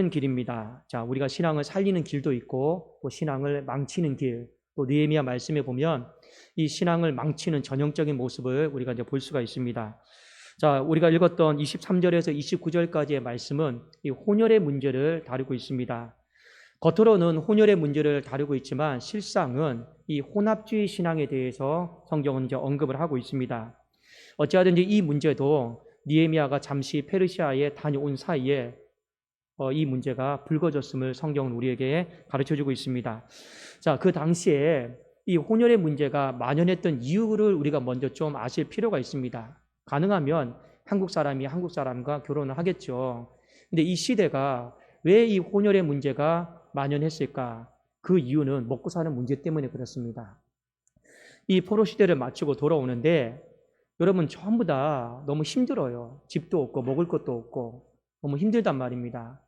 살리는 길입니다. 자, 우리가 신앙을 살리는 길도 있고 또 신앙을 망치는 길, 또 느헤미야 말씀에 보면 이 신앙을 망치는 전형적인 모습을 우리가 이제 볼 수가 있습니다. 자, 우리가 읽었던 23절에서 29절까지의 말씀은 이 혼혈의 문제를 다루고 있습니다. 겉으로는 혼혈의 문제를 다루고 있지만 실상은 이 혼합주의 신앙에 대해서 성경은 이제 언급을 하고 있습니다. 어찌하든지 이 문제도 느헤미야가 잠시 페르시아에 다녀온 사이에 이 문제가 불거졌음을 성경은 우리에게 가르쳐주고 있습니다. 자, 그 당시에 이 혼혈의 문제가 만연했던 이유를 우리가 먼저 좀 아실 필요가 있습니다. 가능하면 한국 사람이 한국 사람과 결혼을 하겠죠. 근데 이 시대가 왜 이 혼혈의 문제가 만연했을까? 그 이유는 먹고 사는 문제 때문에 그렇습니다. 이 포로 시대를 마치고 돌아오는데 여러분 전부 다 너무 힘들어요. 집도 없고 먹을 것도 없고 너무 힘들단 말입니다.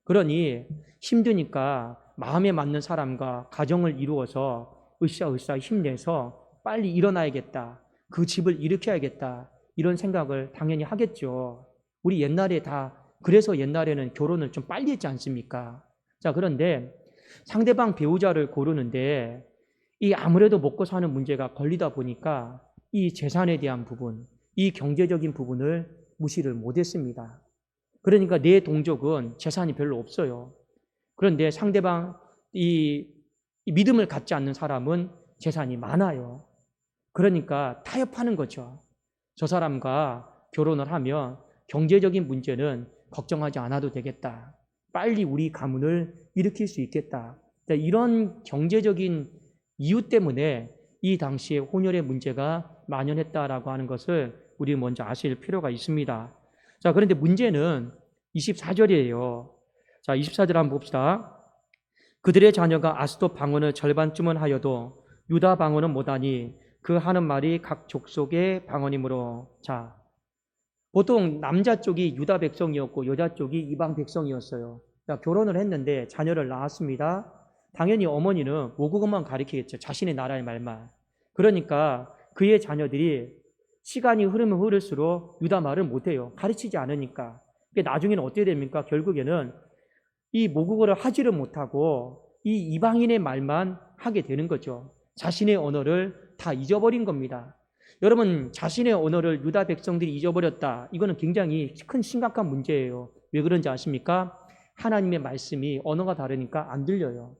그러니 힘드니까 마음에 맞는 사람과 가정을 이루어서 으쌰으쌰 힘내서 빨리 일어나야겠다. 그 집을 일으켜야겠다. 이런 생각을 당연히 하겠죠. 우리 옛날에 다 그래서 옛날에는 결혼을 좀 빨리 했지 않습니까? 자, 그런데 상대방 배우자를 고르는데 이 아무래도 먹고 사는 문제가 걸리다 보니까 이 재산에 대한 부분, 이 경제적인 부분을 무시를 못했습니다. 그러니까 내 동족은 재산이 별로 없어요. 그런데 상대방 이 믿음을 갖지 않는 사람은 재산이 많아요. 그러니까 타협하는 거죠. 저 사람과 결혼을 하면 경제적인 문제는 걱정하지 않아도 되겠다. 빨리 우리 가문을 일으킬 수 있겠다. 이런 경제적인 이유 때문에 이 당시에 혼혈의 문제가 만연했다라고 하는 것을 우리 먼저 아실 필요가 있습니다. 자, 그런데 문제는 24절이에요. 자, 24절 한번 봅시다. 그들의 자녀가 아스돗 방언을 절반쯤은 하여도 유다 방언은 못하니 그 하는 말이 각 족속의 방언이므로. 자, 보통 남자 쪽이 유다 백성이었고 여자 쪽이 이방 백성이었어요. 자, 결혼을 했는데 자녀를 낳았습니다. 당연히 어머니는 모국어만 가르치겠죠. 자신의 나라의 말만. 그러니까 그의 자녀들이 시간이 흐르면 흐를수록 유다 말을 못해요. 가르치지 않으니까. 나중에는 어떻게 됩니까? 결국에는 이 모국어를 하지를 못하고 이 이방인의 말만 하게 되는 거죠. 자신의 언어를 다 잊어버린 겁니다. 여러분, 자신의 언어를 유다 백성들이 잊어버렸다. 이거는 굉장히 큰 심각한 문제예요. 왜 그런지 아십니까? 하나님의 말씀이 언어가 다르니까 안 들려요.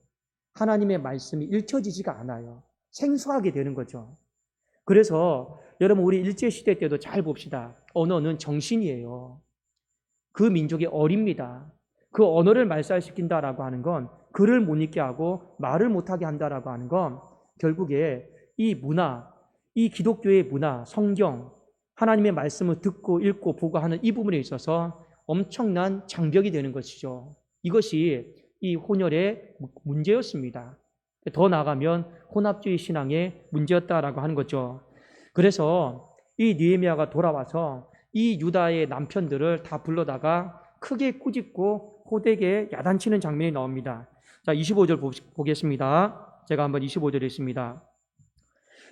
하나님의 말씀이 읽혀지지가 않아요. 생소하게 되는 거죠. 그래서 여러분, 우리 일제시대 때도 잘 봅시다. 언어는 정신이에요. 그 민족이 어립니다. 그 언어를 말살시킨다라고 하는 건 글을 못 읽게 하고 말을 못하게 한다라고 하는 건 결국에 이 문화, 이 기독교의 문화, 성경, 하나님의 말씀을 듣고 읽고 보고 하는 이 부분에 있어서 엄청난 장벽이 되는 것이죠. 이것이 이 혼혈의 문제였습니다. 더 나아가면 혼합주의 신앙의 문제였다라고 하는 거죠. 그래서 이 느헤미야가 돌아와서 이 유다의 남편들을 다 불러다가 크게 꾸짖고 호되게 야단치는 장면이 나옵니다. 자, 25절 보겠습니다. 제가 한번 25절 읽습니다.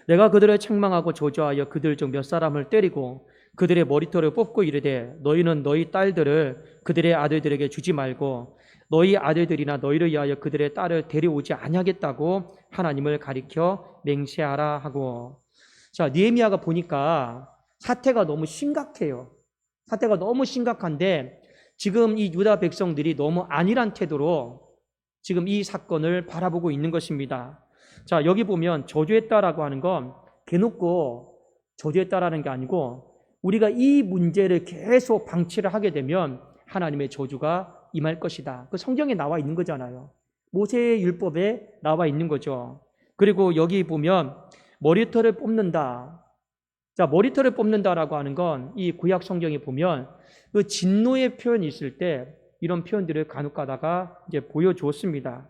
내가 그들을 책망하고 저주하여 그들 중 몇 사람을 때리고 그들의 머리털을 뽑고 이르되 너희는 너희 딸들을 그들의 아들들에게 주지 말고 너희 아들들이나 너희를 위하여 그들의 딸을 데려오지 아니하겠다고 하나님을 가리켜 맹세하라 하고. 자, 느헤미야가 보니까 사태가 너무 심각해요. 사태가 너무 심각한데 지금 이 유다 백성들이 너무 안일한 태도로 지금 이 사건을 바라보고 있는 것입니다. 자, 여기 보면 저주했다라고 하는 건 대놓고 저주했다라는 게 아니고 우리가 이 문제를 계속 방치를 하게 되면 하나님의 저주가 임할 것이다. 그 성경에 나와 있는 거잖아요. 모세의 율법에 나와 있는 거죠. 그리고 여기 보면 머리털을 뽑는다. 자, 머리털을 뽑는다라고 하는 건 이 구약 성경에 보면 그 진노의 표현이 있을 때 이런 표현들을 간혹 가다가 이제 보여주었습니다.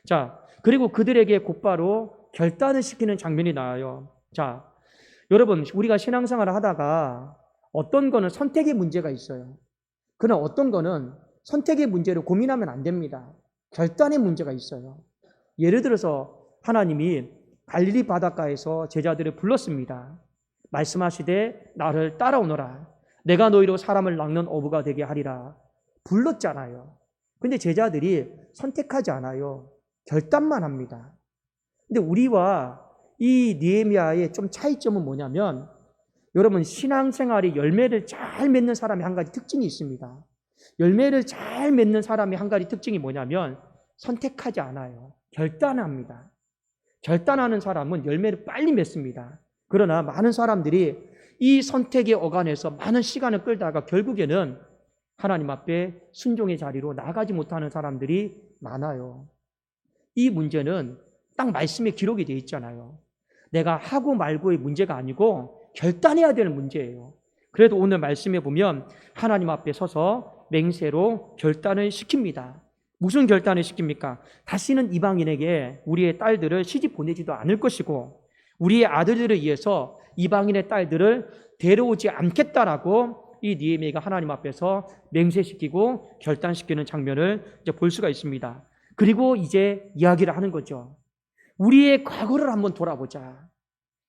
자, 그리고 그들에게 곧바로 결단을 시키는 장면이 나와요. 자, 여러분, 우리가 신앙생활을 하다가 어떤 거는 선택의 문제가 있어요. 그러나 어떤 거는 선택의 문제를 고민하면 안 됩니다. 결단의 문제가 있어요. 예를 들어서 하나님이 갈릴리 바닷가에서 제자들을 불렀습니다. 말씀하시되 나를 따라오너라. 내가 너희로 사람을 낚는 어부가 되게 하리라. 불렀잖아요. 근데 제자들이 선택하지 않아요. 결단만 합니다. 근데 우리와 이 느헤미야의 좀 차이점은 뭐냐면, 여러분, 신앙생활이 열매를 잘 맺는 사람의 한 가지 특징이 있습니다. 열매를 잘 맺는 사람의 한 가지 특징이 뭐냐면 선택하지 않아요. 결단합니다. 결단하는 사람은 열매를 빨리 맺습니다. 그러나 많은 사람들이 이 선택의 어간에서 많은 시간을 끌다가 결국에는 하나님 앞에 순종의 자리로 나가지 못하는 사람들이 많아요. 이 문제는 딱 말씀에 기록이 되어 있잖아요. 내가 하고 말고의 문제가 아니고 결단해야 되는 문제예요. 그래도 오늘 말씀에 보면 하나님 앞에 서서 맹세로 결단을 시킵니다. 무슨 결단을 시킵니까? 다시는 이방인에게 우리의 딸들을 시집 보내지도 않을 것이고 우리의 아들들을 위해서 이방인의 딸들을 데려오지 않겠다라고 이 느헤미야가 하나님 앞에서 맹세시키고 결단시키는 장면을 이제 볼 수가 있습니다. 그리고 이제 이야기를 하는 거죠. 우리의 과거를 한번 돌아보자.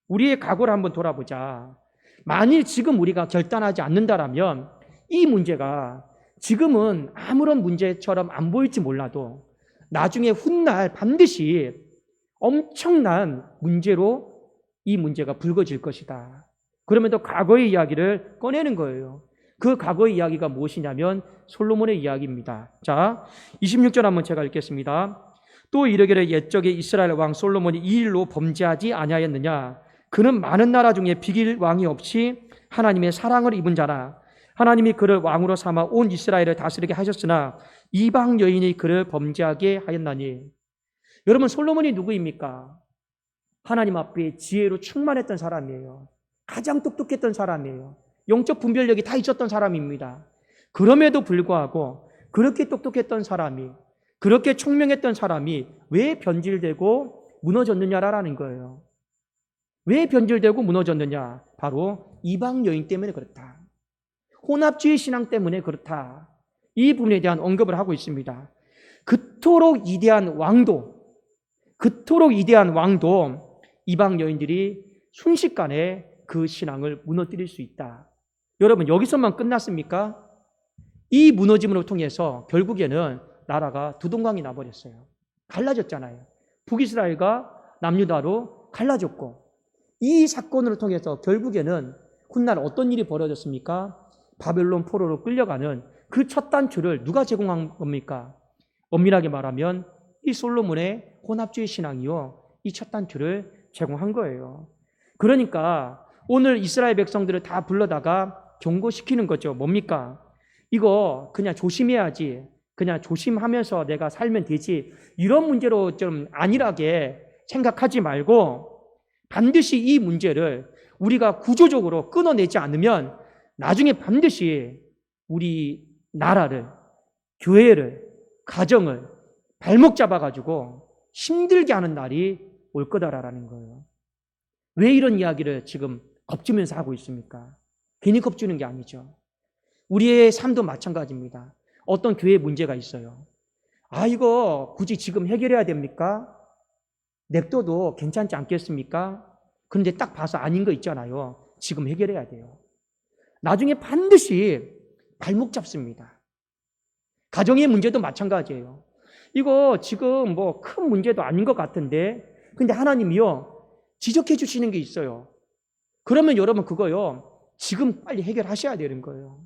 우리의 과거를 한번 돌아보자. 만일 지금 우리가 결단하지 않는다라면 이 문제가 지금은 아무런 문제처럼 안 보일지 몰라도 나중에 훗날 반드시 엄청난 문제로 이 문제가 불거질 것이다. 그러면서 과거의 이야기를 꺼내는 거예요. 그 과거의 이야기가 무엇이냐면 솔로몬의 이야기입니다. 자, 26절 한번 제가 읽겠습니다. 또 이르기를 옛적에 이스라엘 왕 솔로몬이 이 일로 범죄하지 아니하였느냐? 그는 많은 나라 중에 비길 왕이 없이 하나님의 사랑을 입은 자라. 하나님이 그를 왕으로 삼아 온 이스라엘을 다스리게 하셨으나 이방 여인이 그를 범죄하게 하였나니. 여러분, 솔로몬이 누구입니까? 하나님 앞에 지혜로 충만했던 사람이에요. 가장 똑똑했던 사람이에요. 영적 분별력이 다 있었던 사람입니다. 그럼에도 불구하고 그렇게 똑똑했던 사람이, 그렇게 총명했던 사람이 왜 변질되고 무너졌느냐라는 거예요. 왜 변질되고 무너졌느냐? 바로 이방 여인 때문에 그렇다. 혼합주의 신앙 때문에 그렇다. 이 부분에 대한 언급을 하고 있습니다. 그토록 이대한 왕도 이방 여인들이 순식간에 그 신앙을 무너뜨릴 수 있다. 여러분, 여기서만 끝났습니까? 이 무너짐으로 통해서 결국에는 나라가 두동강이 나버렸어요. 갈라졌잖아요. 북이스라엘과 남유다로 갈라졌고, 이 사건으로 통해서 결국에는 훗날 어떤 일이 벌어졌습니까? 바벨론 포로로 끌려가는 그 첫 단추를 누가 제공한 겁니까? 엄밀하게 말하면 이 솔로몬의 혼합주의 신앙이요, 이 첫 단추를 제공한 거예요. 그러니까 오늘 이스라엘 백성들을 다 불러다가 경고시키는 거죠. 뭡니까? 이거 그냥 조심해야지, 그냥 조심하면서 내가 살면 되지, 이런 문제로 좀 안일하게 생각하지 말고 반드시 이 문제를 우리가 구조적으로 끊어내지 않으면 나중에 반드시 우리 나라를, 교회를, 가정을 발목 잡아가지고 힘들게 하는 날이 올 거다라는 거예요. 왜 이런 이야기를 지금 겁주면서 하고 있습니까? 괜히 겁주는 게 아니죠. 우리의 삶도 마찬가지입니다. 어떤 교회에 문제가 있어요. 아, 이거 굳이 지금 해결해야 됩니까? 냅둬도 괜찮지 않겠습니까? 그런데 딱 봐서 아닌 거 있잖아요. 지금 해결해야 돼요. 나중에 반드시 발목 잡습니다. 가정의 문제도 마찬가지예요. 이거 지금 뭐 큰 문제도 아닌 것 같은데, 근데 하나님이요, 지적해 주시는 게 있어요. 그러면 여러분 그거요, 지금 빨리 해결하셔야 되는 거예요.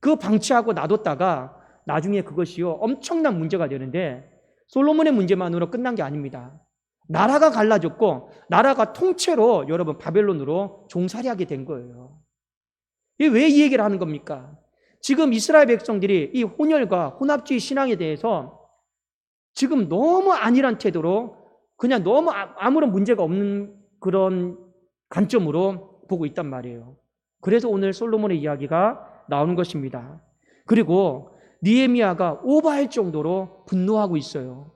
그거 방치하고 놔뒀다가 나중에 그것이요, 엄청난 문제가 되는데, 솔로몬의 문제만으로 끝난 게 아닙니다. 나라가 갈라졌고 나라가 통째로 여러분 바벨론으로 종살이하게 된 거예요. 왜 이 얘기를 하는 겁니까? 지금 이스라엘 백성들이 이 혼혈과 혼합주의 신앙에 대해서 지금 너무 안일한 태도로 그냥 너무 아무런 문제가 없는 그런 관점으로 보고 있단 말이에요. 그래서 오늘 솔로몬의 이야기가 나오는 것입니다. 그리고 느헤미야가 오버할 정도로 분노하고 있어요.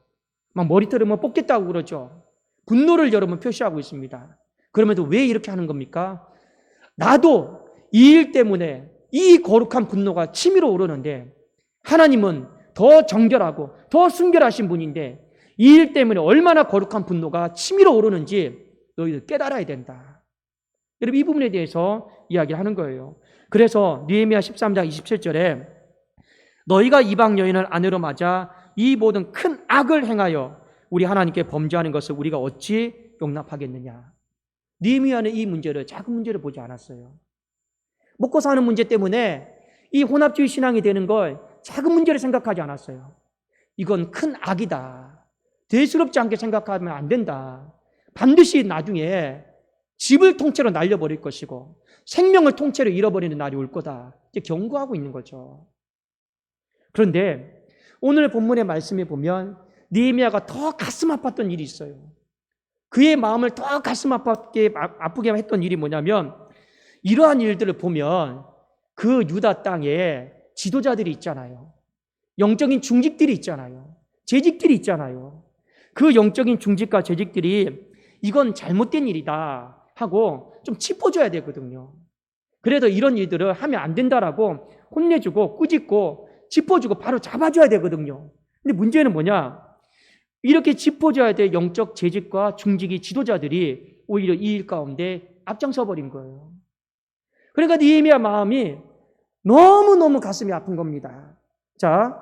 막 머리털을 뭐 뽑겠다고 그러죠. 분노를 여러분 표시하고 있습니다. 그러면서 왜 이렇게 하는 겁니까? 나도 이 일 때문에 이 거룩한 분노가 치밀어 오르는데 하나님은 더 정결하고 더 순결하신 분인데 이 일 때문에 얼마나 거룩한 분노가 치밀어 오르는지 너희들 깨달아야 된다. 여러분, 이 부분에 대해서 이야기를 하는 거예요. 그래서 느헤미야 13장 27절에 너희가 이방 여인을 아내로 맞아 이 모든 큰 악을 행하여 우리 하나님께 범죄하는 것을 우리가 어찌 용납하겠느냐. 느헤미야는 이 문제를, 작은 문제를 보지 않았어요. 먹고 사는 문제 때문에 이 혼합주의 신앙이 되는 걸 작은 문제를 생각하지 않았어요. 이건 큰 악이다. 대수롭지 않게 생각하면 안 된다. 반드시 나중에 집을 통째로 날려버릴 것이고 생명을 통째로 잃어버리는 날이 올 거다. 이제 경고하고 있는 거죠. 그런데 오늘 본문의 말씀에 보면 느헤미야가 더 가슴 아팠던 일이 있어요. 그의 마음을 더 가슴 아프게 했던 일이 뭐냐면, 이러한 일들을 보면 그 유다 땅에 지도자들이 있잖아요. 영적인 중직들이 있잖아요. 재직들이 있잖아요. 그 영적인 중직과 재직들이 이건 잘못된 일이다 하고 좀 짚어줘야 되거든요. 그래도 이런 일들을 하면 안 된다라고 혼내주고 꾸짖고 짚어주고 바로 잡아줘야 되거든요. 근데 문제는 뭐냐? 이렇게 짚어줘야 될 영적 재직과 중직이 지도자들이 오히려 이 일 가운데 앞장서 버린 거예요. 그러니까 느헤미야 마음이 너무너무 가슴이 아픈 겁니다. 자,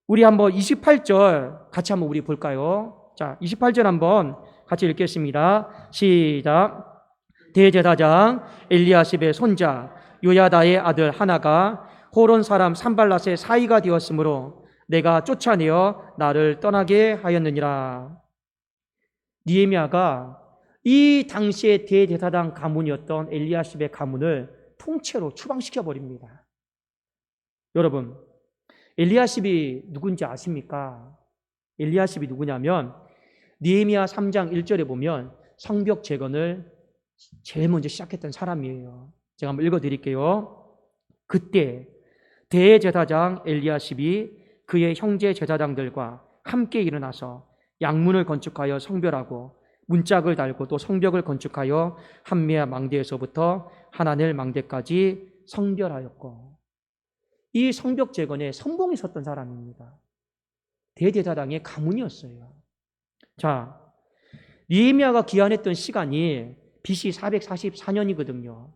우리 한번 28절 같이 한번 우리 볼까요? 자, 28절 한번 같이 읽겠습니다. 시작. 대제사장 엘리야십의 손자 요야다의 아들 하나가 호론 사람 산발랏의 사이가 되었으므로 내가 쫓아내어 나를 떠나게 하였느니라. 느헤미야가 이 당시의 대제사장 가문이었던 엘리야십의 가문을 통째로 추방시켜 버립니다. 여러분, 엘리야십이 누군지 아십니까? 엘리야십이 누구냐면 느헤미야 3장 1절에 보면 성벽 재건을 제일 먼저 시작했던 사람이에요. 제가 한번 읽어드릴게요. 그때 대제사장 엘리야십이 그의 형제 제사장들과 함께 일어나서 양문을 건축하여 성별하고 문짝을 달고 또 성벽을 건축하여 한미야 망대에서부터 하나넬 망대까지 성별하였고, 이 성벽 재건에 선봉에 섰던 사람입니다. 대제사장의 가문이었어요. 자, 느헤미야가 기한했던 시간이 BC 444년이거든요.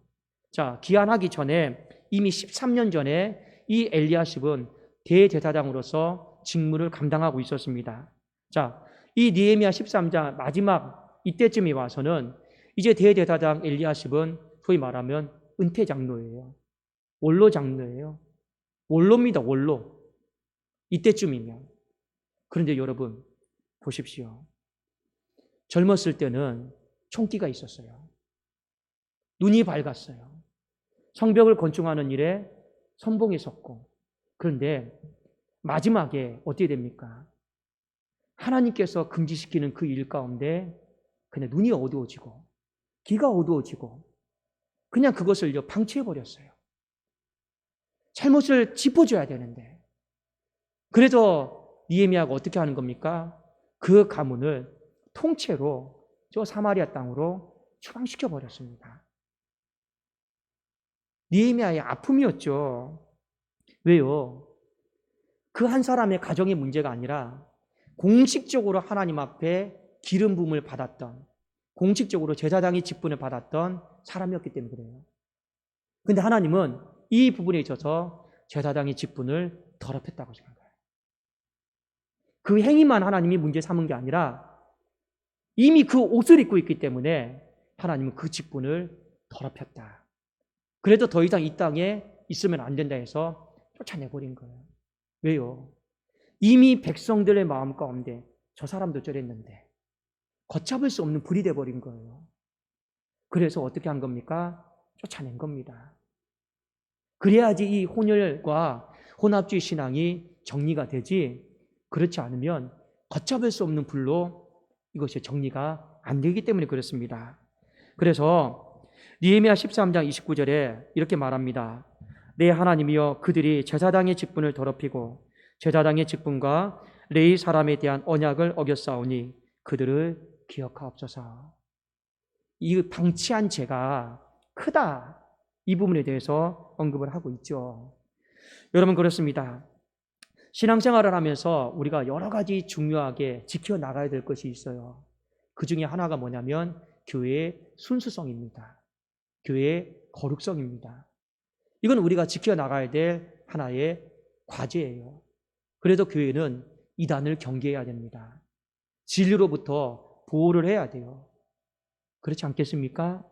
자, 기한하기 전에 이미 13년 전에 이 엘리야십은 대제사장으로서 직무를 감당하고 있었습니다. 자, 이 느헤미야 13장 마지막 이때쯤에 와서는 이제 대제사장 엘리야십은 소위 말하면 은퇴 장로예요. 원로 장로예요. 원로입니다. 원로. 이때쯤이면. 그런데 여러분 보십시오. 젊었을 때는 총기가 있었어요. 눈이 밝았어요. 성벽을 건축하는 일에 선봉에 섰고, 그런데 마지막에 어떻게 됩니까? 하나님께서 금지시키는 그 일 가운데 그냥 눈이 어두워지고 귀가 어두워지고 그냥 그것을 방치해버렸어요. 잘못을 짚어줘야 되는데. 그래서 느헤미야가 어떻게 하는 겁니까? 그 가문을 통째로 저 사마리아 땅으로 추방시켜 버렸습니다. 느헤미야의 아픔이었죠. 왜요? 그 한 사람의 가정의 문제가 아니라 공식적으로 하나님 앞에 기름 부음을 받았던, 공식적으로 제사장의 직분을 받았던 사람이었기 때문에 그래요. 근데 하나님은 이 부분에 있어서 제사장의 직분을 더럽혔다고 생각해요. 그 행위만 하나님이 문제 삼은 게 아니라 이미 그 옷을 입고 있기 때문에 하나님은 그 직분을 더럽혔다. 그래도 더 이상 이 땅에 있으면 안 된다 해서 쫓아내버린 거예요. 왜요? 이미 백성들의 마음 가운데 저 사람도 저랬는데 걷잡을 수 없는 불이 돼버린 거예요. 그래서 어떻게 한 겁니까? 쫓아낸 겁니다. 그래야지 이 혼혈과 혼합주의 신앙이 정리가 되지, 그렇지 않으면 걷잡을 수 없는 불로 이것이 정리가 안 되기 때문에 그렇습니다. 그래서 느헤미야 13장 29절에 이렇게 말합니다. 내 하나님이여, 그들이 제사장의 직분을 더럽히고 제사장의 직분과 레위 사람에 대한 언약을 어겼사오니 그들을 기억하옵소서. 이 방치한 죄가 크다, 이 부분에 대해서 언급을 하고 있죠. 여러분, 그렇습니다. 신앙생활을 하면서 우리가 여러 가지 중요하게 지켜나가야 될 것이 있어요. 그 중에 하나가 뭐냐면 교회의 순수성입니다. 교회의 거룩성입니다. 이건 우리가 지켜나가야 될 하나의 과제예요. 그래도 교회는 이단을 경계해야 됩니다. 진리로부터 보호를 해야 돼요. 그렇지 않겠습니까?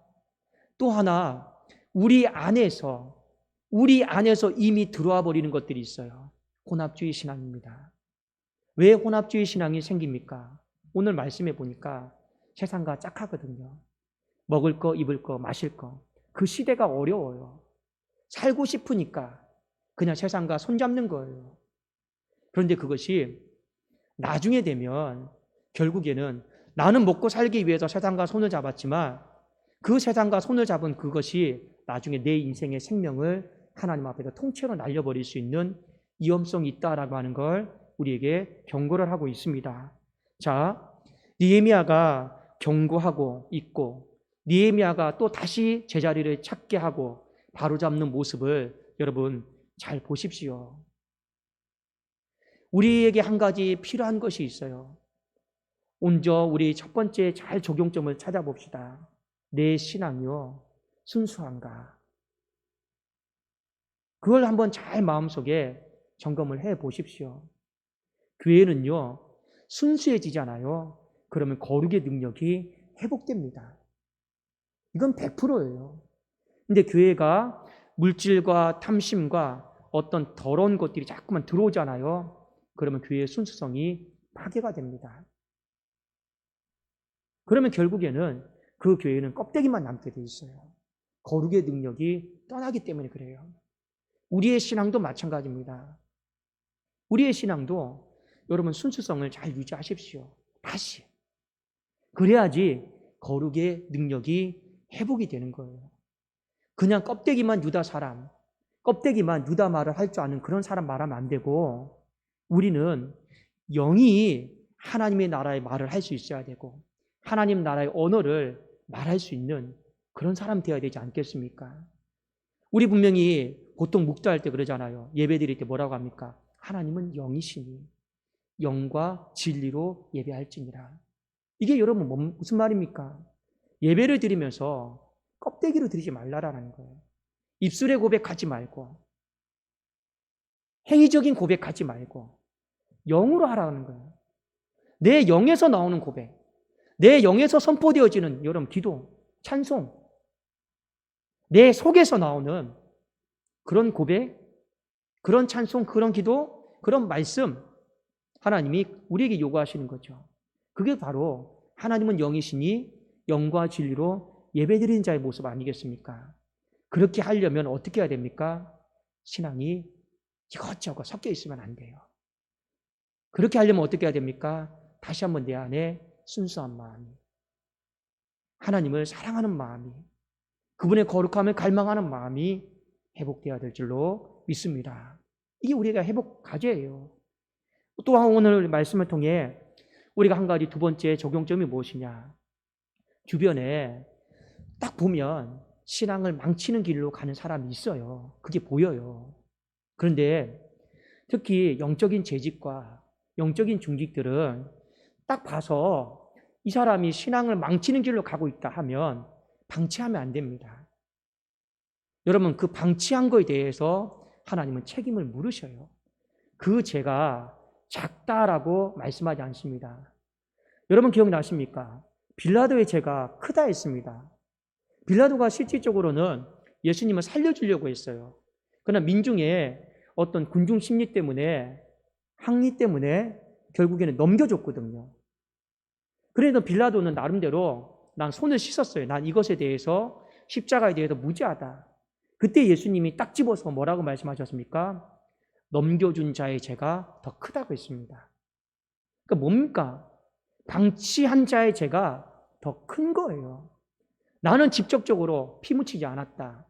또 하나, 우리 안에서 이미 들어와 버리는 것들이 있어요. 혼합주의 신앙입니다. 왜 혼합주의 신앙이 생깁니까? 오늘 말씀해 보니까 세상과 짝하거든요. 먹을 거, 입을 거, 마실 거. 그 시대가 어려워요. 살고 싶으니까 그냥 세상과 손잡는 거예요. 그런데 그것이 나중에 되면 결국에는 나는 먹고 살기 위해서 세상과 손을 잡았지만 그 세상과 손을 잡은 그것이 나중에 내 인생의 생명을 하나님 앞에서 통째로 날려버릴 수 있는 위험성이 있다라고 하는 걸 우리에게 경고를 하고 있습니다. 자, 느헤미야가 경고하고 있고 느헤미야가 또 다시 제자리를 찾게 하고 바로잡는 모습을 여러분 잘 보십시오. 우리에게 한 가지 필요한 것이 있어요. 먼저 우리 첫 번째 잘 적용점을 찾아봅시다. 내 신앙이요 순수한가? 그걸 한번 잘 마음속에 점검을 해 보십시오. 교회는요 순수해지잖아요. 그러면 거룩의 능력이 회복됩니다. 이건 100%예요. 근데 교회가 물질과 탐심과 어떤 더러운 것들이 자꾸만 들어오잖아요. 그러면 교회의 순수성이 파괴가 됩니다. 그러면 결국에는 그 교회는 껍데기만 남게 돼 있어요. 거룩의 능력이 떠나기 때문에 그래요. 우리의 신앙도 마찬가지입니다. 우리의 신앙도 여러분 순수성을 잘 유지하십시오. 다시. 그래야지 거룩의 능력이 회복이 되는 거예요. 그냥 껍데기만 유다 사람, 껍데기만 유다 말을 할 줄 아는 그런 사람 말하면 안 되고 우리는 영이 하나님의 나라의 말을 할 수 있어야 되고 하나님 나라의 언어를 말할 수 있는 그런 사람 되어야 되지 않겠습니까? 우리 분명히 보통 묵도할 때 그러잖아요. 예배 드릴 때 뭐라고 합니까? 하나님은 영이시니 영과 진리로 예배할지니라. 이게 여러분 무슨 말입니까? 예배를 드리면서 껍데기로 드리지 말라라는 거예요. 입술의 고백하지 말고 행위적인 고백하지 말고 영으로 하라는 거예요. 내 영에서 나오는 고백, 내 영에서 선포되어지는 여러분 기도, 찬송, 내 속에서 나오는 그런 고백, 그런 찬송, 그런 기도, 그런 말씀 하나님이 우리에게 요구하시는 거죠. 그게 바로 하나님은 영이시니 영과 진리로 예배드리는 자의 모습 아니겠습니까? 그렇게 하려면 어떻게 해야 됩니까? 신앙이 이것저것 섞여 있으면 안 돼요. 그렇게 하려면 어떻게 해야 됩니까? 다시 한번 내 안에 순수한 마음이, 하나님을 사랑하는 마음이, 그분의 거룩함을 갈망하는 마음이 회복되어야 될 줄로 믿습니다. 이게 우리가 회복 과제예요. 또한 오늘 말씀을 통해 우리가 한 가지 두 번째 적용점이 무엇이냐? 주변에 딱 보면 신앙을 망치는 길로 가는 사람이 있어요. 그게 보여요. 그런데 특히 영적인 재직과 영적인 중직들은 딱 봐서 이 사람이 신앙을 망치는 길로 가고 있다 하면 방치하면 안 됩니다. 여러분 그 방치한 거에 대해서 하나님은 책임을 물으셔요. 그 죄가 작다라고 말씀하지 않습니다. 여러분 기억나십니까? 빌라도의 죄가 크다 했습니다. 빌라도가 실질적으로는 예수님을 살려주려고 했어요. 그러나 민중의 어떤 군중 심리 때문에 항의 때문에 결국에는 넘겨줬거든요. 그래도 빌라도는 나름대로 난 손을 씻었어요. 난 이것에 대해서 십자가에 대해서 무죄하다. 그때 예수님이 딱 집어서 뭐라고 말씀하셨습니까? 넘겨준 자의 죄가 더 크다고 했습니다. 그러니까 뭡니까? 방치한 자의 죄가 더 큰 거예요. 나는 직접적으로 피 묻히지 않았다.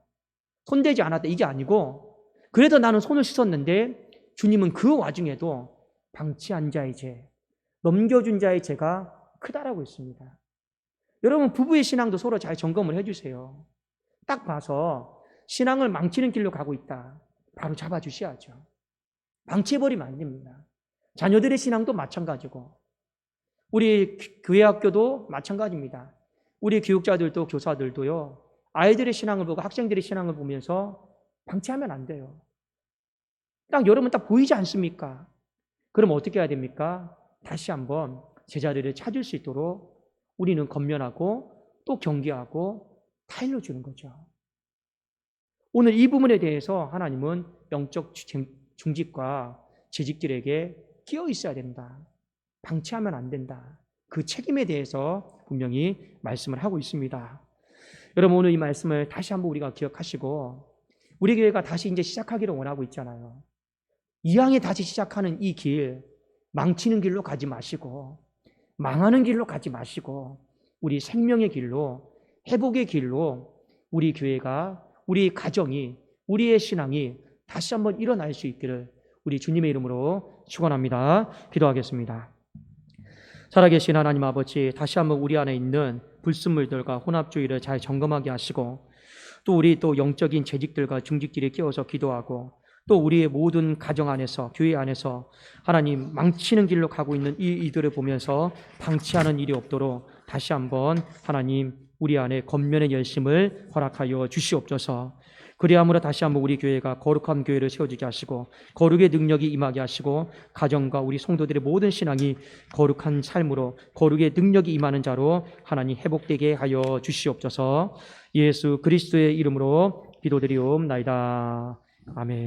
손대지 않았다. 이게 아니고 그래도 나는 손을 씻었는데 주님은 그 와중에도 방치한 자의 죄, 넘겨준 자의 죄가 크다라고 했습니다. 여러분 부부의 신앙도 서로 잘 점검을 해주세요. 딱 봐서 신앙을 망치는 길로 가고 있다. 바로 잡아주셔야죠. 방치해버리면 안 됩니다. 자녀들의 신앙도 마찬가지고 우리 교회 학교도 마찬가지입니다. 우리 교육자들도 교사들도요. 아이들의 신앙을 보고 학생들의 신앙을 보면서 방치하면 안 돼요. 딱 여러분 딱 보이지 않습니까? 그럼 어떻게 해야 됩니까? 다시 한번 제자리를 찾을 수 있도록 우리는 권면하고 또 경계하고 타일러 주는 거죠. 오늘 이 부분에 대해서 하나님은 영적 중직과 재직들에게 끼어 있어야 된다. 방치하면 안 된다. 그 책임에 대해서 분명히 말씀을 하고 있습니다. 여러분 오늘 이 말씀을 다시 한번 우리가 기억하시고 우리 교회가 다시 이제 시작하기를 원하고 있잖아요. 이왕에 다시 시작하는 이 길, 망치는 길로 가지 마시고 망하는 길로 가지 마시고 우리 생명의 길로 회복의 길로 우리 교회가 우리 가정이 우리의 신앙이 다시 한번 일어날 수 있기를 우리 주님의 이름으로 축원합니다. 기도하겠습니다. 살아계신 하나님 아버지, 다시 한번 우리 안에 있는 불순물들과 혼합주의를 잘 점검하게 하시고 또 우리 또 영적인 재직들과 중직들이 끼어서 기도하고 또 우리의 모든 가정 안에서 교회 안에서 하나님 망치는 길로 가고 있는 이들을 보면서 방치하는 일이 없도록 다시 한번 하나님 우리 안에 권면의 열심을 허락하여 주시옵소서. 그리함으로 다시 한번 우리 교회가 거룩한 교회를 세워지게 하시고 거룩의 능력이 임하게 하시고 가정과 우리 성도들의 모든 신앙이 거룩한 삶으로 거룩의 능력이 임하는 자로 하나님 회복되게 하여 주시옵소서. 예수 그리스도의 이름으로 기도드리옵나이다. 아멘.